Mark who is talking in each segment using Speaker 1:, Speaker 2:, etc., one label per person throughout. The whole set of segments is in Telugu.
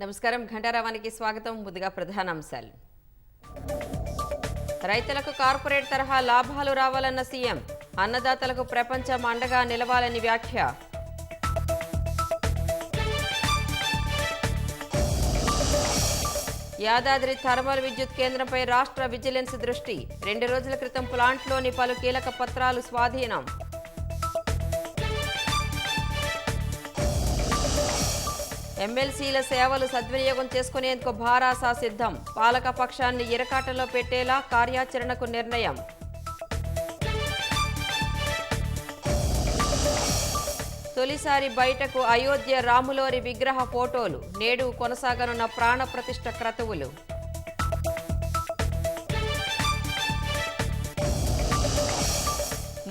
Speaker 1: నమస్కారం ఘంటారావానికి స్వాగతం. ముందుగా ప్రధానాంశాలు. రైతులకు కార్పొరేట్ తరహా లాభాలు రావాలన్న సీఎం, అన్నదాతలకు ప్రపంచం అండగా నిలవాలని వ్యాఖ్య. యాదాద్రి థర్మల్ విద్యుత్ కేంద్రంపై రాష్ట్ర విజిలెన్స్ దృష్టి. 2 రోజుల క్రితం ప్లాంట్లోని పలు కీలక పత్రాలు స్వాధీనం. ఎమ్మెల్సీల సేవలు సద్వినియోగం చేసుకునేందుకు భారాస సిద్ధం. పాలక పక్షాన్ని ఇరకాటంలో పెట్టేలా కార్యాచరణకు నిర్ణయం. తొలిసారి బయటకు అయోధ్య రాములోరి విగ్రహ ఫోటోలు. నేడు కొనసాగనున్న ప్రాణప్రతిష్ఠ క్రతువులు.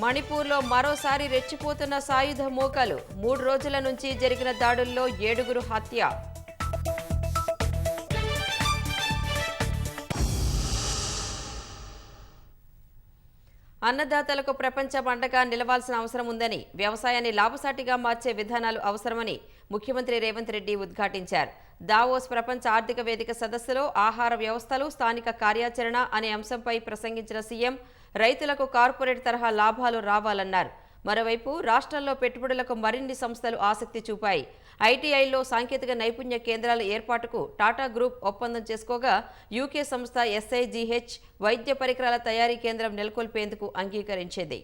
Speaker 1: మణిపూర్లో మరోసారి రెచ్చిపోతున్న సాయుధ మూకలు. 3 రోజుల నుంచి జరిగిన దాడుల్లో 7గురు హత్య. అన్నదాతలకు ప్రపంచం అండగా నిలవాల్సిన అవసరం ఉందని, వ్యవసాయాన్ని లాభసాటిగా మార్చే విధానాలు అవసరమని ముఖ్యమంత్రి రేవంత్ రెడ్డి ఉద్ఘాటించారు. దావోస్ ప్రపంచ ఆర్థిక వేదిక సదస్సులో ఆహార వ్యవస్థలు, స్థానిక కార్యాచరణ అనే అంశంపై ప్రసంగించిన సీఎం, రైతులకు కార్పొరేట్ తరహా లాభాలు రావాలన్నారు. మరోవైపు రాష్ట్రంలో పెట్టుబడులకు మరిన్ని సంస్థలు ఆసక్తి చూపాయి. ఐటీఐలో సాంకేతిక నైపుణ్య కేంద్రాల ఏర్పాటుకు టాటా గ్రూప్ ఒప్పందం చేసుకోగా, యూకే సంస్థ SIGH వైద్య పరికరాల తయారీ కేంద్రం నెలకొల్పేందుకు అంగీకరించింది.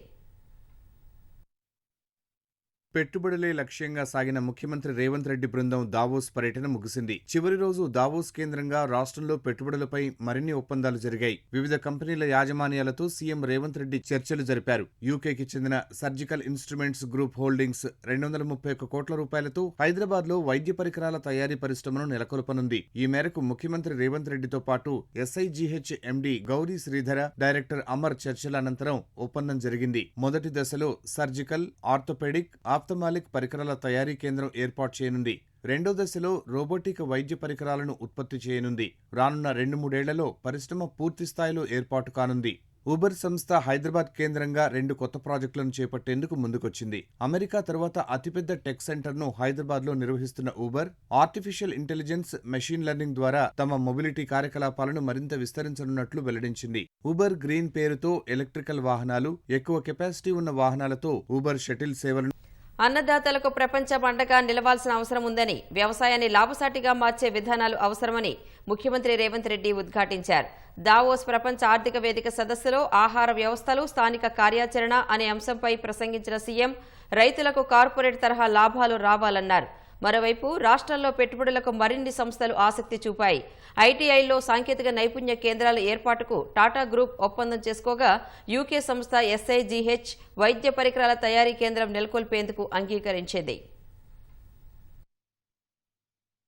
Speaker 2: పెట్టుబడులే లక్ష్యంగా సాగిన ముఖ్యమంత్రి రేవంత్ రెడ్డి బృందం దావోస్ పర్యటన ముగిసింది. చివరి రోజు దావోస్ కేంద్రంగా రాష్ట్రంలో పెట్టుబడులపై మరిన్ని ఒప్పందాలు జరిగాయి. వివిధ కంపెనీల యాజమాన్యాలతో సీఎం రేవంత్ రెడ్డి చర్చలు జరిపారు. యూకేకి చెందిన సర్జికల్ ఇన్స్ట్రుమెంట్స్ గ్రూప్ హోల్డింగ్స్ 231 కోట్ల రూపాయలతో హైదరాబాద్ లో వైద్య పరికరాల తయారీ పరిశ్రమను నెలకొల్పనుంది. ఈ మేరకు ముఖ్యమంత్రి రేవంత్ రెడ్డితో పాటు SIGH MD Gauri Sridhara, director Amar చర్చల అనంతరం ఒప్పందం జరిగింది. మొదటి దశలో సర్జికల్, ఆర్థోపెడిక్, ఆప్థమాలిక్ పరికరాల తయారీ కేంద్రం ఏర్పాటు చేయనుంది. రెండో దశలో రోబోటిక్ వైద్య పరికరాలను ఉత్పత్తి చేయనుంది. రానున్న 2-3 ఏళ్లలో పరిశ్రమ పూర్తిస్థాయిలో ఏర్పాటు కానుంది. ఊబర్ సంస్థ హైదరాబాద్ కేంద్రంగా 2 కొత్త ప్రాజెక్టులను చేపట్టేందుకు ముందుకొచ్చింది. అమెరికా తర్వాత అతిపెద్ద టెక్ సెంటర్ను హైదరాబాద్లో నిర్వహిస్తున్న Uber, artificial intelligence, machine learning ద్వారా తమ మొబిలిటీ కార్యకలాపాలను మరింత విస్తరించనున్నట్లు వెల్లడించింది. ఊబర్ గ్రీన్ పేరుతో ఎలక్ట్రికల్ వాహనాలు, ఎక్కువ కెపాసిటీ ఉన్న వాహనాలతో ఊబర్ షటిల్ సేవలను.
Speaker 1: అన్నదాతలకు ప్రపంచం అండగా నిలవాల్సిన అవసరం ఉందని, వ్యవసాయాన్ని లాభసాటిగా మార్చే విధానాలు అవసరమని ముఖ్యమంత్రి రేవంత్ రెడ్డి ఉద్ఘాటించారు. దావోస్ ప్రపంచ ఆర్థిక వేదిక సదస్సులో ఆహార వ్యవస్థలు, స్థానిక కార్యాచరణ అనే అంశంపై ప్రసంగించిన సీఎం, రైతులకు కార్పొరేట్ తరహా లాభాలు రావాలన్నారు. మరోవైపు రాష్ట్రంలో పెట్టుబడులకు మరిన్ని సంస్థలు ఆసక్తి చూపాయి. ఐటీఐలో సాంకేతిక నైపుణ్య కేంద్రాల ఏర్పాటుకు టాటా గ్రూప్ ఒప్పందం చేసుకోగా, యూకే సంస్థ SIGH వైద్య పరికరాల తయారీ కేంద్రం నెలకొల్పేందుకు అంగీకరించింది.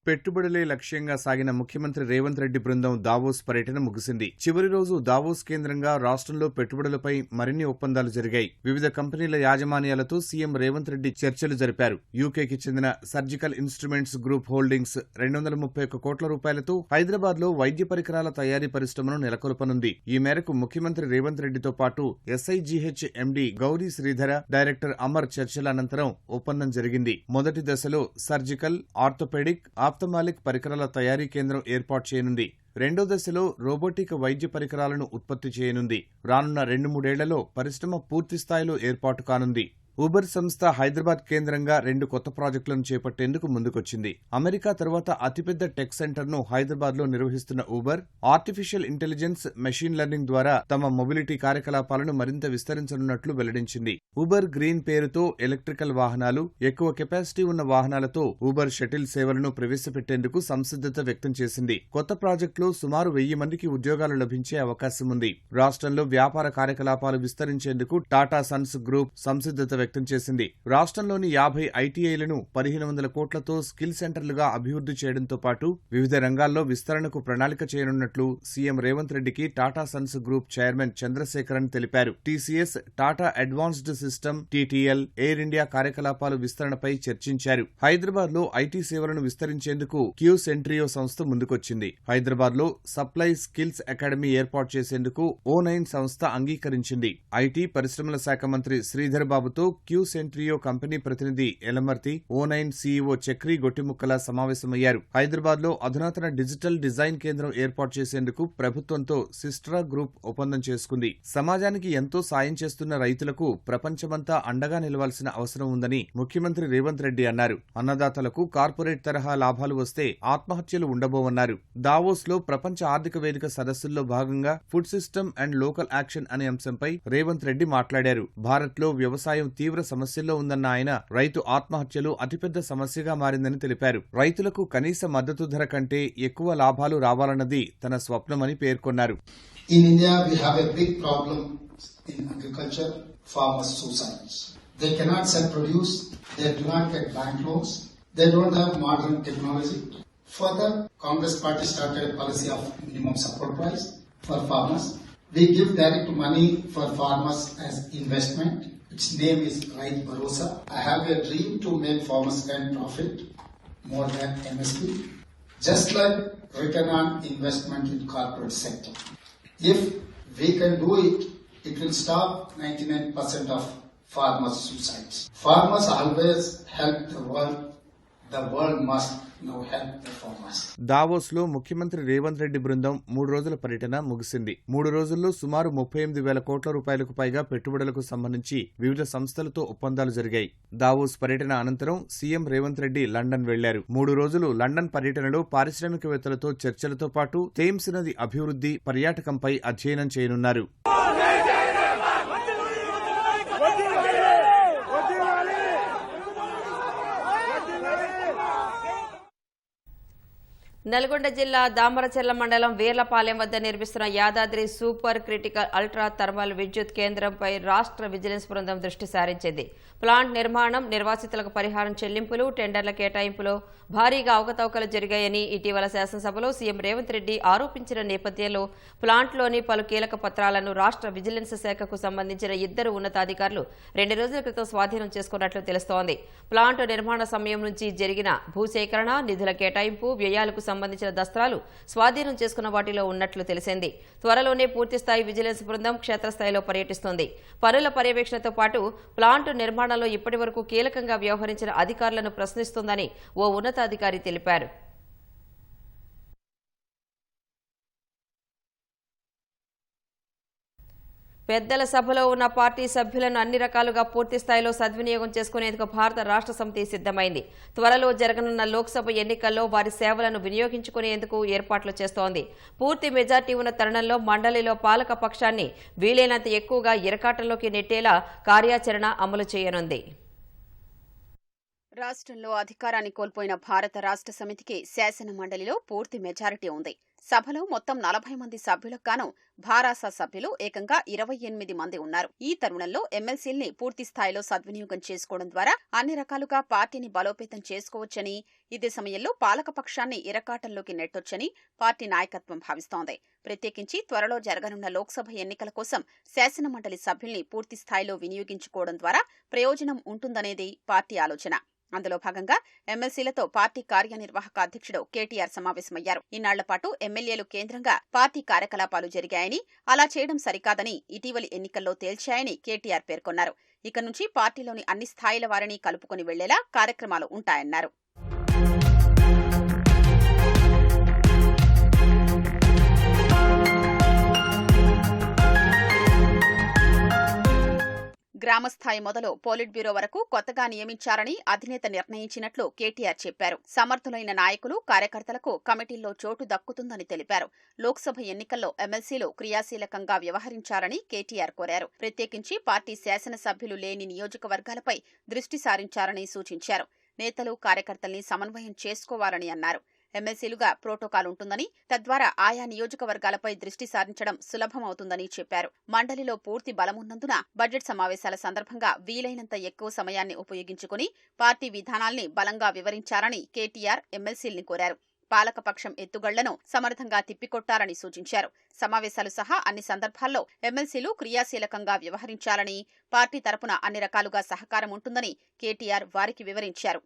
Speaker 2: పెట్టుబడులే లక్ష్యంగా సాగిన ముఖ్యమంత్రి రేవంత్ రెడ్డి బృందం దావోస్ పర్యటన ముగిసింది. చివరి రోజు దావోస్ కేంద్రంగా రాష్ట్రంలో పెట్టుబడులపై మరిన్ని ఒప్పందాలు జరిగాయి. వివిధ కంపెనీల యాజమాన్యాలతో సీఎం రేవంత్ రెడ్డి చర్చలు జరిపారు. యూకేకి చెందిన సర్జికల్ ఇన్స్ట్రుమెంట్స్ గ్రూప్ హోల్డింగ్స్ 231 కోట్ల రూపాయలతో హైదరాబాద్లో వైద్య పరికరాల తయారీ పరిశ్రమను నెలకొల్పనుంది. ఈ మేరకు ముఖ్యమంత్రి రేవంత్ రెడ్డితో పాటు SIGH MD Gauri Sridhara, director Amar చర్చల అనంతరం ఒప్పందం జరిగింది. మొదటి దశలో సర్జికల్, ఆర్థోపెడిక్, ఆప్థమాలిక్ పరికరాల తయారీ కేంద్రం ఏర్పాటు చేయనుంది. రెండో దశలో రోబోటిక్ వైద్య పరికరాలను ఉత్పత్తి చేయనుంది. రానున్న 2-3 ఏళ్లలో పరిశ్రమ పూర్తిస్థాయిలో ఏర్పాటు కానుంది. ఊబర్ సంస్థ హైదరాబాద్ కేంద్రంగా 2 కొత్త ప్రాజెక్టులను చేపట్టేందుకు ముందుకొచ్చింది. అమెరికా తర్వాత అతిపెద్ద టెక్ సెంటర్ను హైదరాబాద్లో నిర్వహిస్తున్న Uber, artificial intelligence, machine learning ద్వారా తమ మొబిలిటీ కార్యకలాపాలను మరింత విస్తరించనున్నట్లు వెల్లడించింది. ఊబర్ గ్రీన్ పేరుతో ఎలక్ట్రికల్ వాహనాలు, ఎక్కువ కెపాసిటీ ఉన్న వాహనాలతో ఊబర్ షటిల్ సేవలను ప్రవేశపెట్టేందుకు సంసిద్ధత వ్యక్తం చేసింది. కొత్త ప్రాజెక్టులో సుమారు 1000 మందికి ఉద్యోగాలు లభించే అవకాశం ఉంది. రాష్ట్రంలో వ్యాపార కార్యకలాపాలు విస్తరించేందుకు టాటా సన్స్ గ్రూప్ సంసిద్ధత వ్యక్తం చేసింది. రాష్ట్రంలోని 50 ఐటీఐలను 1500 కోట్లతో స్కిల్ సెంటర్లుగా అభివృద్ధి చేయడంతో పాటు వివిధ రంగాల్లో విస్తరణకు ప్రణాళిక చేయనున్నట్లు సీఎం రేవంత్ రెడ్డికి Tata Sons group chairman Chandrasekaran తెలిపారు. TCS, Tata advanced system, TTL, air India కార్యకలాపాలు విస్తరణపై చర్చించారు. హైదరాబాద్ లో ఐటీ సేవలను విస్తరించేందుకు క్యూ సెంట్రియో సంస్థ ముందుకొచ్చింది. హైదరాబాద్ లో సప్లై స్కిల్స్ అకాడమీ ఏర్పాటు చేసేందుకు O9 సంస్థ అంగీకరించింది. ఐటీ పరిశ్రమల శాఖ మంత్రి శ్రీధర్ బాబుతో క్యూ సెంట్రియో కంపెనీ ప్రతినిధి ఎలమర్తి, O9 CEO చక్రి గొట్టిముక్కల సమావేశమయ్యారు. హైదరాబాద్ లో అధునాతన డిజిటల్ డిజైన్ కేంద్రం ఏర్పాటు చేసేందుకు ప్రభుత్వంతో సిస్ట్రా గ్రూప్ ఒప్పందం చేసుకుంది. సమాజానికి ఎంతో సాయం చేస్తున్న రైతులకు ప్రపంచమంతా అండగా నిలవాల్సిన అవసరం ఉందని ముఖ్యమంత్రి రేవంత్ రెడ్డి అన్నారు. అన్నదాతలకు కార్పొరేట్ తరహా లాభాలు వస్తే ఆత్మహత్యలు ఉండబోవన్నారు. దావోస్ లో ప్రపంచ ఆర్థిక వేదిక సదస్సుల్లో భాగంగా food system and local action అనే అంశంపై రేవంత్ రెడ్డి మాట్లాడారు. భారత్ లో వ్యవసాయం తీవ్ర సమస్యల్లో ఉందన్న ఆయన రైతు ఆత్మహత్యలు అతిపెద్ద సమస్యగా మారిందని తెలిపారు. రైతులకు కనీస మద్దతు ధర కంటే ఎక్కువ లాభాలు రావాలన్నది తన స్వప్నమని పేర్కొన్నారు.
Speaker 3: In India, we have a big problem in agriculture, farmers' suicides. They cannot sell produce, they do not get bank loans, they don't have modern technology. Further, Congress party started a policy of minimum support price for farmers. We give direct money for farmers as investment. Its name is Rait Bharosa. I have a dream to make farmers earn profit more than MSP, just like return on investment in corporate sector. If we can do it, it will stop 99% of farmers' suicides. Farmers always help the world. The world must now help the farmers.
Speaker 2: Davos లో ముఖ్యమంత్రి రేవంత్ రెడ్డి బృందం 3 రోజుల పర్యటన ముగిసింది. 3 రోజుల్లో సుమారు 38,000 కోట్ల రూపాయలకు పైగా పెట్టుబడులకు సంబంధించి వివిధ సంస్థలతో ఒప్పందాలు జరిగాయి. దావోస్ పర్యటన అనంతరం సీఎం రేవంత్ రెడ్డి లండన్ వెళ్లారు. 3 రోజులు లండన్ పర్యటనలో పారిశ్రామికవేత్తలతో చర్చలతో పాటు థేమ్స్ నది అభివృద్ధి, పర్యాటకంపై అధ్యయనం చేయనున్నారు.
Speaker 1: నల్గొండ జిల్లా దామరచెర్ల మండలం వీర్లపాలెం వద్ద నిర్మిస్తున్న Yadadri super critical ultra thermal విద్యుత్ కేంద్రంపై రాష్ట్ర విజిలెన్స్ బృందం దృష్టి సారించింది. ప్లాంట్ నిర్మాణం, నిర్వాసితులకు పరిహారం చెల్లింపులు, టెండర్ల కేటాయింపులో భారీగా అవకతవకలు జరిగాయని ఇటీవల శాసనసభలో సీఎం రేవంత్ రెడ్డి ఆరోపించిన నేపథ్యంలో ప్లాంట్లోని పలు కీలక పత్రాలను రాష్ట్ర విజిలెన్స్ శాఖకు సంబంధించిన 2 ఉన్నతాధికారులు 2 రోజుల క్రితం స్వాధీనం చేసుకున్నట్లు తెలుస్తోంది. ప్లాంట్ నిర్మాణ సమయం నుంచి జరిగిన భూసేకరణ, నిధుల కేటాయింపు, వ్యయాలకు సంబంధించిన దస్త్రాలు స్వాధీనం చేసుకున్న వాటిలో ఉన్నట్లు తెలిసింది. త్వరలోనే పూర్తిస్థాయి విజిలెన్స్ బృందం క్షేత్రస్థాయిలో పర్యటిస్తోంది. పనుల పర్యవేక్షణతో పాటు ప్లాంట్ నిర్మాణంలో ఇప్పటివరకు కీలకంగా వ్యవహరించిన అధికారులను ప్రశ్నిస్తోందని ఓ ఉన్నతాధికారి తెలిపారు. పెద్దల సభలో ఉన్న పార్టీ సభ్యులను అన్ని రకాలుగా పూర్తి స్థాయిలో సద్వినియోగం చేసుకునేందుకు భారత రాష్ట్ర సమితి సిద్ధమైంది. త్వరలో జరగనున్న లోక్సభ ఎన్నికల్లో వారి సేవలను వినియోగించుకునేందుకు ఏర్పాట్లు చేస్తోంది. పూర్తి మెజార్టీ ఉన్న తరుణంలో మండలిలో పాలక పక్షాన్ని వీలైనంత ఎక్కువగా ఇరకాటంలోకి నెట్టేలా కార్యాచరణ అమలు చేయనుంది.
Speaker 4: రాష్ట్రంలో అధికారాన్ని కోల్పోయిన భారత రాష్ట్ర సమితికి శాసన మండలిలో పూర్తి మెజారిటీ ఉంది. సభలో మొత్తం 40 మంది సభ్యులకు గాను భారాస సభ్యులు ఏకంగా 28 మంది ఉన్నారు. ఈ తరుణంలో ఎమ్మెల్సీల్ని పూర్తి స్థాయిలో సద్వినియోగం చేసుకోవడం ద్వారా అన్ని రకాలుగా పార్టీని బలోపేతం చేసుకోవచ్చని, ఇదే సమయంలో పాలకపక్షాన్ని ఇరకాటంలోకి నెట్టొచ్చని పార్టీ నాయకత్వం భావిస్తోంది. ప్రత్యేకించి త్వరలో జరగనున్న లోక్సభ ఎన్నికల కోసం శాసన మండలి సభ్యుల్ని పూర్తి స్థాయిలో వినియోగించుకోవడం ద్వారా ప్రయోజనం ఉంటుందనేది పార్టీ ఆలోచన. అందులో భాగంగా ఎమ్మెల్సీలతో పార్టీ కార్యనిర్వాహక అధ్యక్షుడు కేటీఆర్ సమావేశమయ్యారు. ఇన్నాళ్ల పాటు ఎమ్మెల్యేలు కేంద్రంగా పార్టీ కార్యకలాపాలు జరిగాయని, అలా చేయడం సరికాదని ఇటీవలి ఎన్నికల్లో తేల్చాయని కేటీఆర్ పేర్కొన్నారు. ఇక నుంచి పార్టీలోని అన్ని స్థాయిల వారిని కలుపుకొని వెళ్లేలా కార్యక్రమాలు ఉంటాయన్నారు. గ్రామస్థాయి మొదలు పోలిట్ బ్యూరో వరకు కొత్తగా నియమించారని అధినేత నిర్ణయించినట్లు కేటీఆర్ చెప్పారు. సమర్థులైన నాయకులు, కార్యకర్తలకు కమిటీల్లో చోటు దక్కుతుందని తెలిపారు. లోక్సభ ఎన్నికల్లో ఎమ్మెల్సీలు క్రియాశీలకంగా వ్యవహరించాలని కేటీఆర్ కోరారు. ప్రత్యేకించి పార్టీ శాసనసభ్యులు లేని నియోజకవర్గాలపై దృష్టి సారించారని సూచించారు. నేతలు, కార్యకర్తల్ని సమన్వయం చేసుకోవాలని అన్నారు. ఎమ్మెల్సీలుగా ప్రోటోకాల్ ఉంటుందని, తద్వారా ఆయా నియోజకవర్గాలపై దృష్టి సారించడం సులభమవుతుందని చెప్పారు. మండలిలో పూర్తి బలమున్నందున బడ్జెట్ సమావేశాల సందర్భంగా వీలైనంత ఎక్కువ సమయాన్ని ఉపయోగించుకుని పార్టీ విధానాల్ని బలంగా వివరించారని కేటీఆర్ ఎమ్మెల్సీల్ని కోరారు. పాలకపక్షం ఎత్తుగళ్లను సమర్థంగా తిప్పికొట్టారని సూచించారు. సమావేశాలు సహా అన్ని సందర్భాల్లో ఎమ్మెల్సీలు క్రియాశీలకంగా వ్యవహరించాలని, పార్టీ తరపున అన్ని రకాలుగా సహకారం ఉంటుందని కేటీఆర్ వారికి వివరించారు.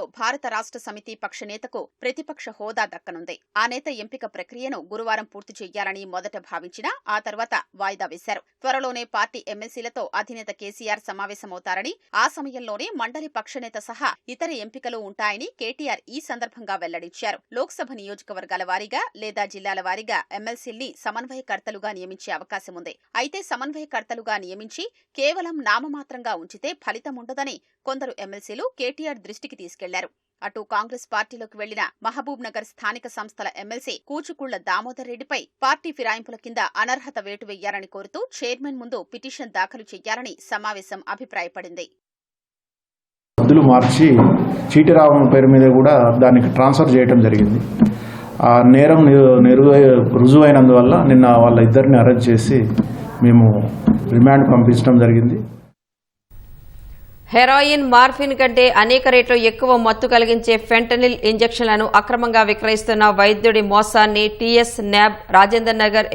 Speaker 4: అసెంబ్లీలో భారత రాష్ట్ర సమితి పక్ష నేతకు ప్రతిపక్ష హోదా దక్కనుంది. ఆ నేత ఎంపిక ప్రక్రియను గురువారం పూర్తి చేయాలని మొదట భావించినా ఆ తర్వాత వాయిదా వేశారు. త్వరలోనే పార్టీ ఎమ్మెల్సీలతో అధినేత కేసీఆర్ సమావేశమవుతారని, ఆ సమయంలోనే మండలి పక్షనేత సహా ఇతర ఎంపికలు ఉంటాయని కేటీఆర్ ఈ సందర్భంగా వెల్లడించారు. లోక్సభ నియోజకవర్గాల వారీగా లేదా జిల్లాల వారీగా ఎమ్మెల్సీల్ని సమన్వయకర్తలుగా నియమించే అవకాశం ఉంది. అయితే సమన్వయకర్తలుగా నియమించి కేవలం నామమాత్రంగా ఉంచితే ఫలితం ఉండదని కొందరు ఎమ్మెల్సీలు కేటీఆర్ దృష్టికి తీసుకెళ్లారు. అటు కాంగ్రెస్ పార్టీలోకి వెళ్లిన మహబూబ్ నగర్ స్థానిక సంస్థల ఎమ్మెల్సీ కూచుకుళ్ల దామోదర్ రెడ్డిపై పార్టీ ఫిరాయింపుల కింద అనర్హత వేటు వేయాలని కోరుతూ చైర్మన్ ముందు పిటిషన్ దాఖలు చేయాలని సమావేశం అభిప్రాయపడింది.
Speaker 5: హద్దులు మార్చి చీటిరావం పేరు మీద కూడా దానికి ట్రాన్స్ఫర్ చేయడం జరిగింది. ఆ నేరం రుజువైనందువల్ల నిన్న వాళ్ళ ఇద్దరిని అరెస్ట్ చేసి మేము రిమాండ్ పంపించడం జరిగింది.
Speaker 1: హెరాయిన్, మార్ఫిన్ కంటే అనేక రెట్లు ఎక్కువ మత్తు కలిగించే ఫెంటనిల్ ఇంజెక్షన్లను అక్రమంగా విక్రయిస్తున్న వైద్యుడి మోసాన్ని TS NAB Rajender Nagar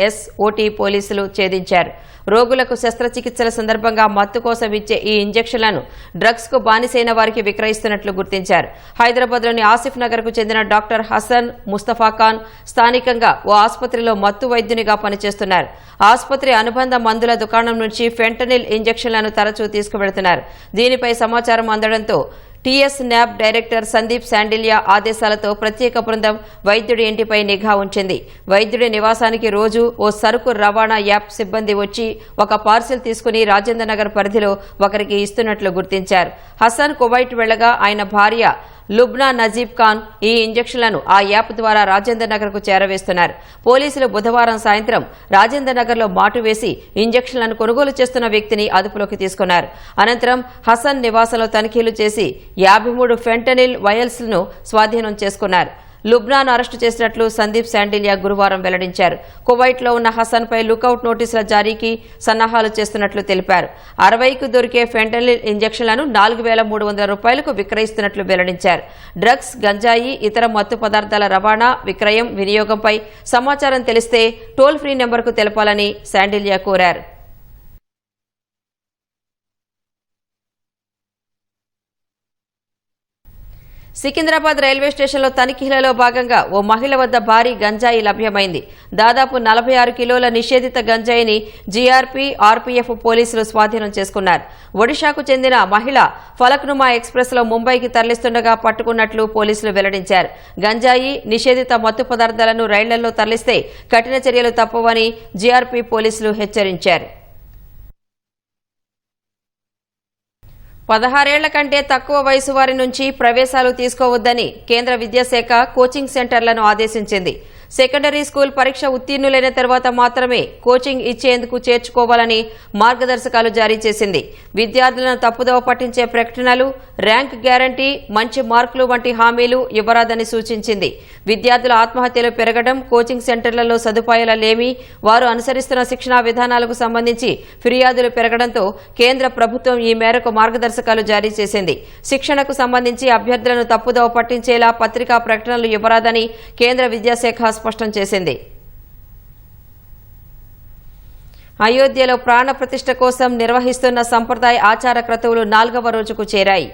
Speaker 1: OT పోలీసులు ఛేదించారు. రోగులకు శస్త్రచికిత్సల సందర్భంగా మత్తు కోసం ఇచ్చే ఈ ఇంజెక్షన్లను డ్రగ్స్ కు బానిసైన వారికి విక్రయిస్తున్నట్లు గుర్తించారు. హైదరాబాద్లోని ఆసిఫ్ నగర్ కు చెందిన డాక్టర్ హసన్ ముస్తఫా ఖాన్ స్థానికంగా ఓ ఆసుపత్రిలో మత్తు వైద్యునిగా పనిచేస్తున్నారు. ఆసుపత్రి అనుబంధ మందుల దుకాణం నుంచి ఫెంటనిల్ ఇంజెక్షన్లను తరచూ తీసుకువెడుతున్నారు. దీనిపై సమాచారం అందడంతో TS NAB director Sandeep Sandilya ఆదేశాలతో ప్రత్యేక బృందం వైద్యుడి ఇంటిపై నిఘా ఉంచింది. వైద్యుడి నివాసానికి రోజు ఓ సరుకు రవాణా యాప్ సిబ్బంది వచ్చి ఒక పార్సిల్ తీసుకుని రాజేంద్ర నగర్ పరిధిలో ఒకరికి ఇస్తున్నట్లు గుర్తించారు. హసన్ కువైట్ వెళ్లగా ఆయన భార్య లుబ్నా నజీబ్ ఖాన్ ఈ ఇంజెక్షన్లను ఆ యాప్ ద్వారా రాజేంద్ర నగర్ కు చేరవేస్తున్నారు. పోలీసులు బుధవారం సాయంత్రం రాజేంద్ర నగర్ లో మాటు వేసి ఇంజెక్షన్లను కొనుగోలు చేస్తున్న వ్యక్తిని అదుపులోకి తీసుకున్నారు. అనంతరం హసన్ నివాసంలో తనిఖీలు చేసి 53 ఫెంటనిల్ వయల్స్ ను స్వాధీనం చేసుకున్నారు. లుబ్నాను అరెస్టు చేసినట్లు సందీప్ శాండిల్యా గురువారం వెల్లడించారు. కువైట్లో ఉన్న హసన్ పై లుకౌట్ నోటీసుల జారీకి సన్నాహాలు చేస్తున్నట్లు తెలిపారు. 60కు దొరికే ఫెంటనిల్ ఇంజెక్షన్లను 4,300 రూపాయలకు విక్రయిస్తున్నట్లు వెల్లడించారు. డ్రగ్స్, గంజాయి, ఇతర మత్తు పదార్థాల రవాణా, విక్రయం, వినియోగంపై సమాచారం తెలిస్తే టోల్ ఫ్రీ నెంబర్కు తెలపాలని శాండిల్యా కోరారు. సికింద్రాబాద్ రైల్వే స్టేషన్లో తనిఖీలలో భాగంగా ఓ మహిళ వద్ద భారీ గంజాయి లభ్యమైంది. దాదాపు 46 కిలోల నిషేధిత గంజాయిని జీఆర్పీ, ఆర్పీఎఫ్ పోలీసులు స్వాధీనం చేసుకున్నారు. ఒడిశాకు చెందిన మహిళ ఫలక్నుమా ఎక్స్ప్రెస్ లో ముంబైకి తరలిస్తుండగా పట్టుకున్నట్లు పోలీసులు వెల్లడించారు. గంజాయి, నిషేధిత మత్తు పదార్థాలను రైళ్లలో తరలిస్తే కఠిన చర్యలు తప్పవని జీఆర్పీ పోలీసులు హెచ్చరించారు. 16 ఏళ్ల కంటే తక్కువ వయసు వారి నుంచి ప్రవేశాలు తీసుకోవద్దని కేంద్ర విద్యాశాఖ కోచింగ్ సెంటర్లను ఆదేశించింది. సెకండరీ స్కూల్ పరీక్ష ఉత్తీర్ణులైన తర్వాత మాత్రమే కోచింగ్ ఇచ్చేందుకు చేర్చుకోవాలని మార్గదర్శకాలు జారీ చేసింది. విద్యార్థులను తప్పుదోవ పట్టించే ప్రకటనలు, ర్యాంక్ గ్యారంటీ, మంచి మార్కులు వంటి హామీలు ఇవ్వరాదని సూచించింది. విద్యార్థుల ఆత్మహత్యలు పెరగడం, కోచింగ్ సెంటర్లలో సదుపాయాల లేమి, వారు అనుసరిస్తున్న శిక్షణా విధానాలకు సంబంధించి ఫిర్యాదులు పెరగడంతో కేంద్ర ప్రభుత్వం ఈ మేరకు మార్గదర్శకాలు జారీ చేసింది. శిక్షణకు సంబంధించి అభ్యర్థులను తప్పుదోవ పట్టించేలా పత్రికా ప్రకటనలు ఇవ్వరాదని కేంద్ర విద్యాశాఖ స్పష్టం చేసింది. అయోధ్యలో ప్రాణ ప్రతిష్ఠ కోసం నిర్వహిస్తున్న సంప్రదాయ ఆచార క్రతువులు 4వ రోజుకు చేరాయి.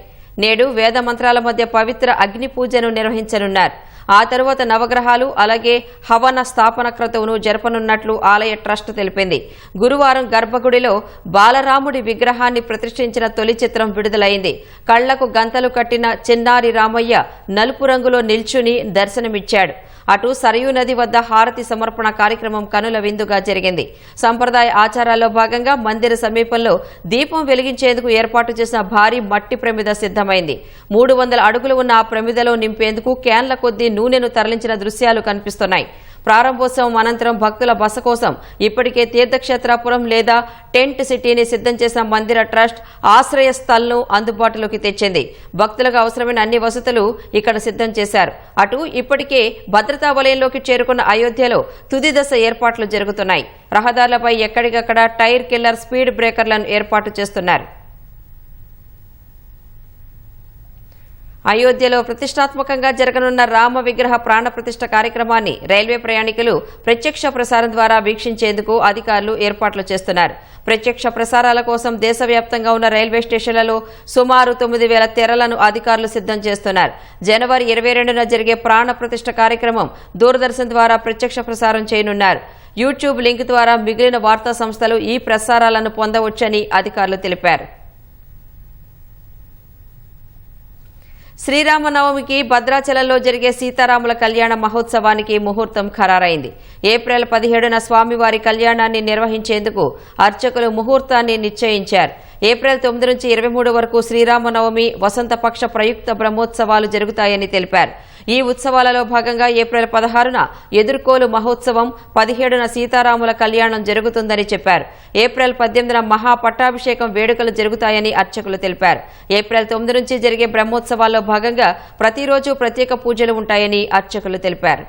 Speaker 1: నేడు వేద మంత్రాల మధ్య పవిత్ర అగ్ని పూజను నిర్వహించనున్నారు. ఆ తరువాత నవగ్రహాలు అలాగే హవన స్థాపన క్రతువును జరపనున్నట్లు ఆలయ ట్రస్ట్ తెలిపింది. గురువారం గర్భగుడిలో బాలరాముడి విగ్రహాన్ని ప్రతిష్ఠించిన తొలి చిత్రం విడుదలైంది. కళ్లకు గంతలు కట్టిన చిన్నారి రామయ్య నలుపు రంగులో నిల్చుని దర్శనమిచ్చాడు. అటు సరయూ నది వద్ద హారతి సమర్పణ కార్యక్రమం కనుల విందుగా జరిగింది. సంప్రదాయ ఆచారాల్లో భాగంగా మందిర సమీపంలో దీపం వెలిగించేందుకు ఏర్పాటు చేసిన భారీ మట్టి ప్రమిద సిద్ధమైంది. 300 అడుగులు ఉన్న ఆ ప్రమిదలో నింపేందుకు క్యాన్ల కొద్దీ నూనెను తరలించిన దృశ్యాలు కనిపిస్తున్నాయి. ప్రారంభోత్సవం అనంతరం భక్తుల బస కోసం ఇప్పటికే తీర్థక్షేత్రాపురం లేదా టెంట్ సిటీని సిద్ధం చేసిన మందిర ట్రస్ట్ ఆశ్రయ స్థల్ను అందుబాటులోకి తెచ్చింది. భక్తులకు అవసరమైన అన్ని వసతులు ఇక్కడ సిద్ధం చేశారు. అటు ఇప్పటికే భద్రతా వలయంలోకి చేరుకున్న అయోధ్యలో తుది దశ ఏర్పాట్లు జరుగుతున్నాయి. రహదారులపై ఎక్కడికక్కడ టైర్ కిల్లర్ స్పీడ్ బ్రేకర్లను ఏర్పాటు చేస్తున్నారు. అయోధ్యలో ప్రతిష్టాత్మకంగా జరగనున్న రామ విగ్రహ ప్రాణ ప్రతిష్ఠ కార్యక్రమాన్ని రైల్వే ప్రయాణికులు ప్రత్యక్ష ప్రసారం ద్వారా వీక్షించేందుకు అధికారులు ఏర్పాట్లు చేస్తున్నారు. ప్రత్యక్ష ప్రసారాల కోసం దేశవ్యాప్తంగా ఉన్న రైల్వే స్టేషన్లలో సుమారు 9,000 తెరలను అధికారులు సిద్ధం చేస్తున్నారు. జనవరి 22న జరిగే ప్రాణ ప్రతిష్ఠ కార్యక్రమం దూరదర్శన్ ద్వారా ప్రత్యక్ష ప్రసారం చేయనున్నారు. యూట్యూబ్ లింక్ ద్వారా మిగిలిన వార్తా సంస్థలు ఈ ప్రసారాలను పొందవచ్చని అధికారులు తెలిపారు. శ్రీరామనవమికి భద్రాచలంలో జరిగే సీతారాముల కళ్యాణ మహోత్సవానికి ముహూర్తం ఖరారైంది. ఏప్రిల్ 17న స్వామివారి కళ్యాణాన్ని నిర్వహించేందుకు అర్చకులు ముహూర్తాన్ని నిశ్చయించారు. ఏప్రిల్ 9 నుంచి 23 వరకు శ్రీరామనవమి వసంతపక్ష ప్రయుక్త బ్రహ్మోత్సవాలు జరుగుతాయని తెలిపారు. ఈ ఉత్సవాలలో భాగంగా ఏప్రిల్ 16న ఎదుర్కోలు మహోత్సవం, 17న సీతారాముల కళ్యాణం జరుగుతుందని చెప్పారు. ఏప్రిల్ 18న మహా పట్టాభిషేకం వేడుకలు జరుగుతాయని అర్చకులు తెలిపారు. ఏప్రిల్ 9 నుంచి జరిగే బ్రహ్మోత్సవాల్లో భాగంగా ప్రతిరోజు ప్రత్యేక పూజలు ఉంటాయని అర్చకులు తెలిపారు.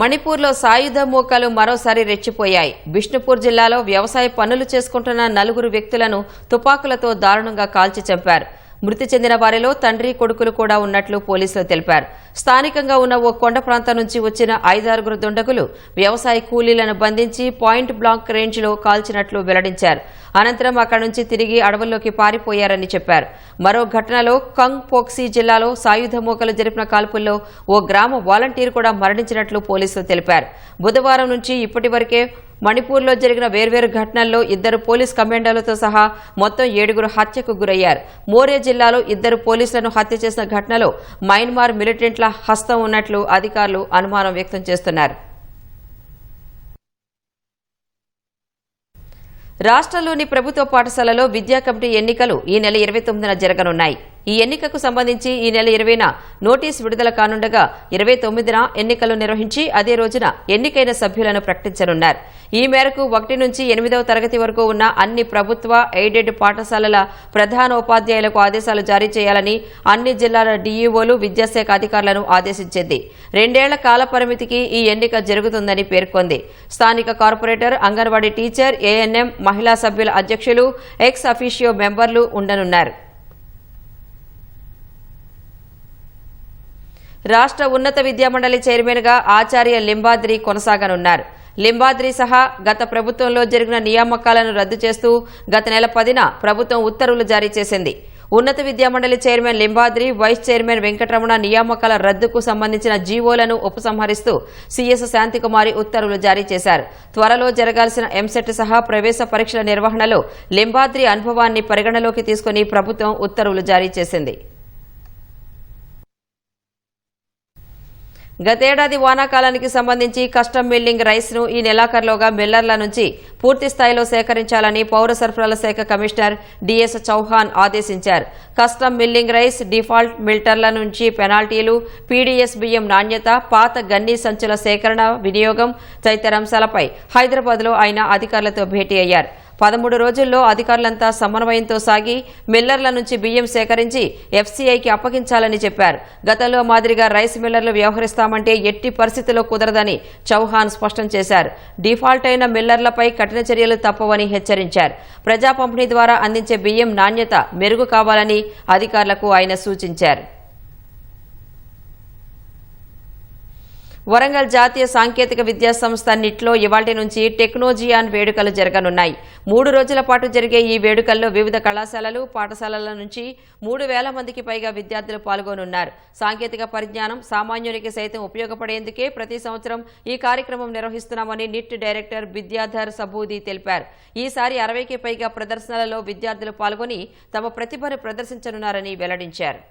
Speaker 1: మణిపూర్లో సాయుధ మూకలు మరోసారి రెచ్చిపోయాయి. బిష్ణుపూర్ జిల్లాలో వ్యవసాయ పనులు చేసుకుంటున్న 4 వ్యక్తులను తుపాకులతో దారుణంగా కాల్చి చంపారు. మృతి చెందిన వారిలో తండ్రి, కొడుకులు కూడా ఉన్నట్లు పోలీసులు తెలిపారు. స్థానికంగా ఉన్న ఓ కొండ ప్రాంతం నుంచి వచ్చిన 5-6 దుండగులు వ్యవసాయ కూలీలను బంధించి పాయింట్ బ్లాంక్ రేంజ్లో కాల్చినట్లు వెల్లడించారు. అనంతరం అక్కడి నుంచి తిరిగి అడవుల్లోకి పారిపోయారని చెప్పారు. మరో ఘటనలో కంగ్ పోక్సీ జిల్లాలో సాయుధ మూకలు జరిపిన కాల్పుల్లో ఓ గ్రామ వాలంటీర్ కూడా మరణించినట్లు పోలీసులు తెలిపారు. బుధవారం నుంచి ఇప్పటి వరకే మణిపూర్లో జరిగిన వేర్వేరు ఘటనల్లో 2 పోలీస్ కమాండోలతో సహా మొత్తం 7 హత్యకు గురయ్యారు. మోరే జిల్లాలో 2 పోలీసులను హత్య చేసిన ఘటనలో మయన్మార్ మిలిటెంట్ల హస్తం ఉన్నట్లు అధికారులు అనుమానం వ్యక్తం చేస్తున్నారు. రాష్ట్రంలోని ప్రభుత్వ పాఠశాలలో విద్యా కమిటీ ఎన్నికలు ఈ నెల 29న జరగనున్నాయి. ఈ ఎన్నికకు సంబంధించి ఈ నెల 20న నోటీసు విడుదల కానుండగా 29న ఎన్నికలు నిర్వహించి అదే రోజున ఎన్నికైన సభ్యులను ప్రకటించనున్నారు. ఈ మేరకు 1 నుంచి 8వ తరగతి వరకు ఉన్న అన్ని ప్రభుత్వ, ఎయిడెడ్ పాఠశాలల ప్రధాన ఉపాధ్యాయులకు ఆదేశాలు జారీ చేయాలని అన్ని జిల్లాల డీఈఓలు, విద్యాశాఖ అధికారులను ఆదేశించింది. 2 ఏళ్ల కాల పరిమితికి ఈ ఎన్నిక జరుగుతుందని పేర్కొంది. స్థానిక కార్పొరేటర్, అంగన్వాడీ టీచర్, ఏఎన్ఎం, మహిళా సభ్యుల అధ్యక్షులు, ఎక్స్ అఫీషియో మెంబర్లు ఉండనున్నారు. రాష్ట్ర ఉన్నత విద్యామండలి చైర్మన్గా ఆచార్య లింబాద్రి కొనసాగనున్నారు. లింబాద్రి సహా గత ప్రభుత్వంలో జరిగిన నియామకాలను రద్దు చేస్తూ గత నెల 10న ప్రభుత్వం ఉత్తర్వులు జారీ చేసింది. ఉన్నత విద్యామండలి chairman Limbadri, vice chairman Venkataramana నియామకాల రద్దుకు సంబంధించిన జీవోలను ఉపసంహరిస్తూ సీఎస్ శాంతికుమారి ఉత్తర్వులు జారీ చేశారు. త్వరలో జరగాల్సిన ఎంసెట్ సహా ప్రవేశ పరీక్షల నిర్వహణలో లింబాద్రి అనుభవాన్ని పరిగణలోకి తీసుకుని ప్రభుత్వం ఉత్తర్వులు జారీ చేసింది. గతేడాది వానాకాలానికి సంబంధించి కస్టమ్ మిల్లింగ్ రైస్ ను ఈ నెలాఖరులోగా మిల్లర్ల నుంచి పూర్తి స్థాయిలో సేకరించాలని పౌర సరఫరాల శాఖ కమిషనర్ డిఎస్ చౌహాన్ ఆదేశించారు. కస్టమ్ మిల్లింగ్ రైస్, డిఫాల్ట్ మిల్టర్ల నుంచి పెనాల్టీలు, పీడీఎస్ బియ్యం నాణ్యత, పాత గన్నీ సంచుల సేకరణ, వినియోగం తదితర అంశాలపై హైదరాబాద్లో ఆయన అధికారులతో భేటీ అయ్యారు. 13 రోజుల్లో అధికారులంతా సమన్వయంతో సాగి మిల్లర్ల నుంచి బియ్యం సేకరించి ఎఫ్సీఐకి అప్పగించాలని చెప్పారు. గతంలో మాదిరిగా రైస్ మిల్లర్లు వ్యవహరిస్తామంటే ఎట్టి పరిస్థితుల్లో కుదరదని చౌహాన్ స్పష్టం చేశారు. డిఫాల్ట్ అయిన మిల్లర్లపై కఠిన చర్యలు తప్పవని హెచ్చరించారు. ప్రజా పంపిణీ ద్వారా అందించే బియ్యం నాణ్యత మెరుగు కావాలని అధికారులకు ఆయన సూచించారు. వరంగల్ జాతీయ సాంకేతిక విద్యా సంస్థ నిట్లో ఇవాళ్టి నుంచి టెక్నోజియాన్ వేడుకలు జరగనున్నాయి. 3 రోజుల పాటు జరిగే ఈ వేడుకల్లో వివిధ కళాశాలలు, పాఠశాలల నుంచి 3,000 మందికి పైగా విద్యార్థులు పాల్గొనున్నారు. సాంకేతిక పరిజ్ఞానం సామాన్యునికి సైతం ఉపయోగపడేందుకే ప్రతి సంవత్సరం ఈ కార్యక్రమం నిర్వహిస్తున్నామని నిట్ డైరెక్టర్ విద్యాధర్ సబూది తెలిపారు. ఈసారి 60కి పైగా ప్రదర్శనలలో విద్యార్థులు పాల్గొని తమ ప్రతిభను ప్రదర్శించనున్నారని వెల్లడించారు.